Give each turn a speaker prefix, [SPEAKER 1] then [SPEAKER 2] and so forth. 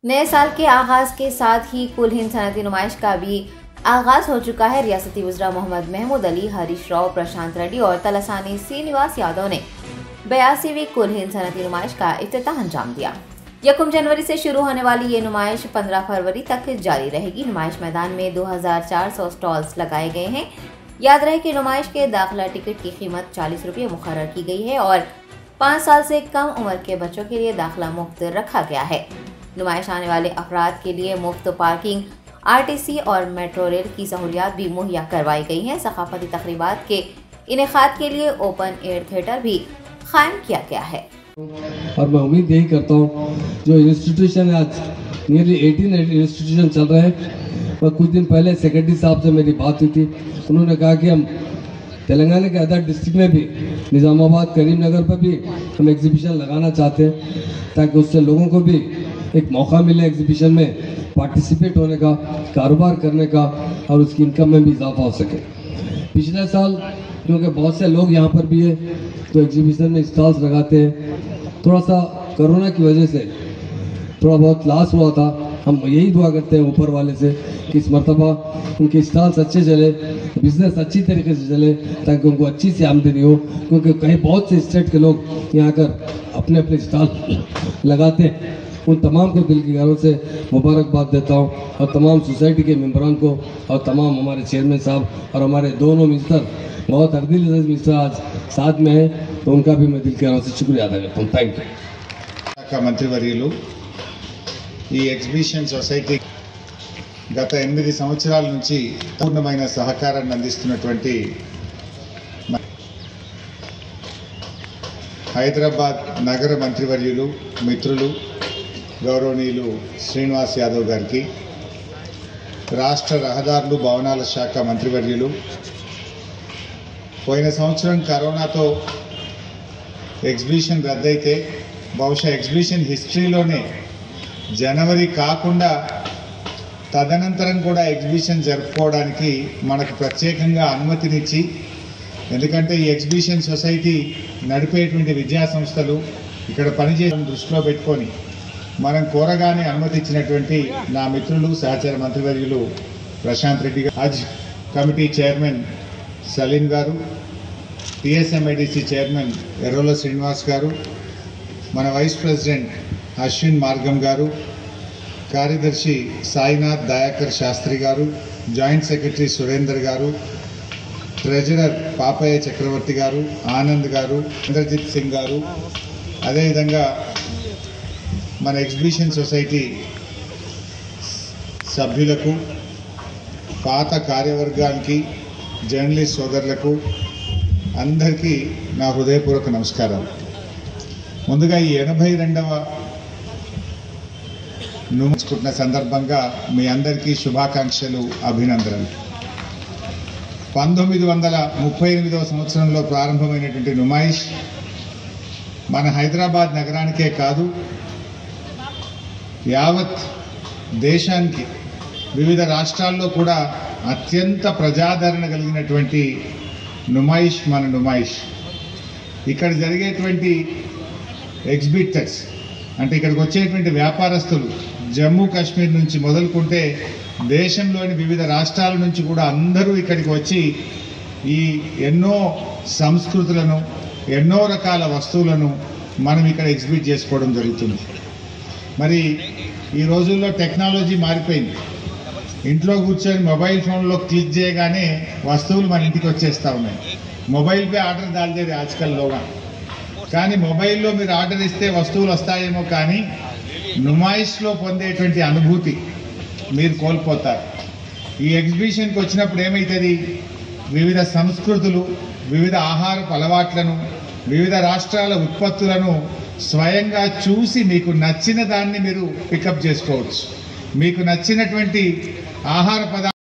[SPEAKER 1] नए साल के आगाज के साथ ही कुल हिंद सनअती नुमाइश का भी आगाज हो चुका है। रियासती वज़रा मोहम्मद महमूद अली, हरीश राव, प्रशांत रेड्डी और तलसानी श्रीनिवास यादव ने 82वीं कुल हिंद सनअती नुमाइश का इफ्तिताह अंजाम दिया। 1 जनवरी से शुरू होने वाली ये नुमाइश 15 फरवरी तक जारी रहेगी। नुमाइश मैदान में 2400 स्टॉल्स लगाए गए हैं। याद रहे कि नुमाइश के दाखिला टिकट की कीमत 40 रुपये मुकर्रर की गई है और 5 साल से कम उम्र के बच्चों के लिए दाखिला मुफ्त रखा गया है। नुमाइश आने वाले अफराद के लिए मुफ्त पार्किंग, RTC और मेट्रो रेल की सहूलियात भी मुहैया करवाई गई हैं। सकाफती तकरीबात के इनेकाद के लिए ओपन एयर थिएटर भी कायम किया गया है।
[SPEAKER 2] और मैं उम्मीद यही करता हूँ, जो इंस्टीट्यूशन आज नियरली 18 इंस्टीट्यूशन चल रहे हैं, और कुछ दिन पहले सेक्रेटरी साहब से मेरी बात हुई थी। उन्होंने कहा कि हम तेलंगाना के अदर डिस्ट्रिक्ट में भी, निज़ामाबाद, करीमनगर पर भी हम एग्जीबिशन लगाना चाहते हैं, ताकि उससे लोगों को भी एक मौका मिले एग्जीबिशन में पार्टिसिपेट होने का, कारोबार करने का, और उसकी इनकम में भी इजाफा हो सके। पिछले साल क्योंकि बहुत से लोग यहाँ पर भी है, तो एग्जीबिशन में स्टॉल्स लगाते हैं। थोड़ा सा कोरोना की वजह से थोड़ा बहुत लॉस हुआ था। हम यही दुआ करते हैं ऊपर वाले से कि इस मरतबा उनके स्टॉल्स अच्छे चले, बिजनेस अच्छी तरीके से चले, ताकि उनको अच्छी सी आमदनी हो। क्योंकि कहीं बहुत से स्टेट के लोग यहाँ आकर अपने अपने स्टॉल लगाते हैं। उन तमाम को दिल की गहराई से मुबारकबाद देता हूँ, और तमाम सोसाइटी के मेम्बरान को, और तमाम हमारे चेयरमैन साहब और हमारे दोनों मिनिस्टर, बहुत अर्दिल मिनिस्टर आज साथ में हैं, तो उनका भी मैं दिल की गहराई से शुक्रिया अदा करता हूँ। Thank you.
[SPEAKER 3] మంత్రివర్యులు ఈ ఎగ్జిబిషన్ సొసైటీ గత 8 సంవత్సరాల నుంచి పూర్ణమైన సహకారాన్ని అందిస్తున్నటువంటి హైదరాబాద్ నగర మంత్రివర్యులు, మిత్రులు, గౌరవనీయులు శ్రీనివాస్ యాదవ్ గారికి, రాష్ట్ర రహదారులు భవనాల శాఖ మంత్రివర్యులు, పోయిన సంవత్సరం కరోనాతో ఎగ్జిబిషన్ రద్దయితే బహుశా ఎగ్జిబిషన్ హిస్టరీలోనే జనవరి కాకుండా తదనంతరం కూడా ఎగ్జిబిషన్ జరుపుకోవడానికి మనకు ప్రత్యేకంగా అనుమతినిచ్చి, ఎందుకంటే ఈ ఎగ్జిబిషన్ సొసైటీ నడిపేటువంటి విద్యా సంస్థలు ఇక్కడ పనిచేయడం దృష్టిలో పెట్టుకొని మనం కోరగానే అనుమతి ఇచ్చినటువంటి నా మిత్రులు, సహచర మంత్రివర్యులు ప్రశాంత్ రెడ్డి గారు, హజ్ కమిటీ చైర్మన్ సలీం గారు, TSMIDC చైర్మన్ ఎర్రోల శ్రీనివాస్ గారు, మన వైస్ ప్రెసిడెంట్ అశ్విన్ మార్గం గారు, కార్యదర్శి సాయినాథ్ దయాకర్ శాస్త్రి గారు, జాయింట్ సెక్రటరీ సురేందర్ గారు, ట్రెజరర్ పాపయ్య చక్రవర్తి గారు, ఆనంద్ గారు, ఇంద్రజిత్ సింగ్ గారు, అదేవిధంగా మన ఎగ్జిబిషన్ సొసైటీ సభ్యులకు, పాత కార్యవర్గానికి, జర్నలిస్ట్ సోదరులకు అందరికీ నా హృదయపూర్వక నమస్కారం. ముందుగా ఈ 82వ నుంచుకుంటున్న సందర్భంగా మీ అందరికీ శుభాకాంక్షలు, అభినందనలు. 1938వ సంవత్సరంలో ప్రారంభమైనటువంటి నుమాయిష్ మన హైదరాబాద్ నగరానికే కాదు, యావత్ దేశానికి, వివిధ రాష్ట్రాల్లో కూడా అత్యంత ప్రజాదరణ కలిగినటువంటి నుమాయిష్ మన నుమాయిష్. ఇక్కడ జరిగేటువంటి ఎగ్జిబిటర్స్ అంటే ఇక్కడికి వచ్చేటువంటి వ్యాపారస్తులు జమ్మూ కాశ్మీర్ నుంచి మొదలుకుంటే దేశంలోని వివిధ రాష్ట్రాల నుంచి కూడా అందరూ ఇక్కడికి వచ్చి ఈ ఎన్నో సంస్కృతులను, ఎన్నో రకాల వస్తువులను మనం ఇక్కడ ఎగ్జిబిట్ చేసుకోవడం జరుగుతుంది. మరి ఈ రోజుల్లో టెక్నాలజీ మారిపోయింది. ఇంట్లో కూర్చొని మొబైల్ ఫోన్లో క్లిక్ చేయగానే వస్తువులు మన ఇంటికి వచ్చేస్తూ ఉన్నాయి. మొబైల్ పే ఆర్డర్ దాల్దేది ఆజ్కల్లోగా. కానీ మొబైల్లో మీరు ఆర్డర్ ఇస్తే వస్తువులు వస్తాయేమో, కానీ నుమాయిష్లో పొందేటువంటి అనుభూతి మీరు కోల్పోతారు. ఈ ఎగ్జిబిషన్కి వచ్చినప్పుడు ఏమవుతుంది, వివిధ సంస్కృతులు, వివిధ ఆహారపు అలవాట్లను, వివిధ రాష్ట్రాల ఉత్పత్తులను స్వయంగా చూసి మీకు నచ్చిన దాన్ని మీరు పికప్ చేసుకోవచ్చు. మీకు నచ్చినటువంటి ఆహార పదార్థాలు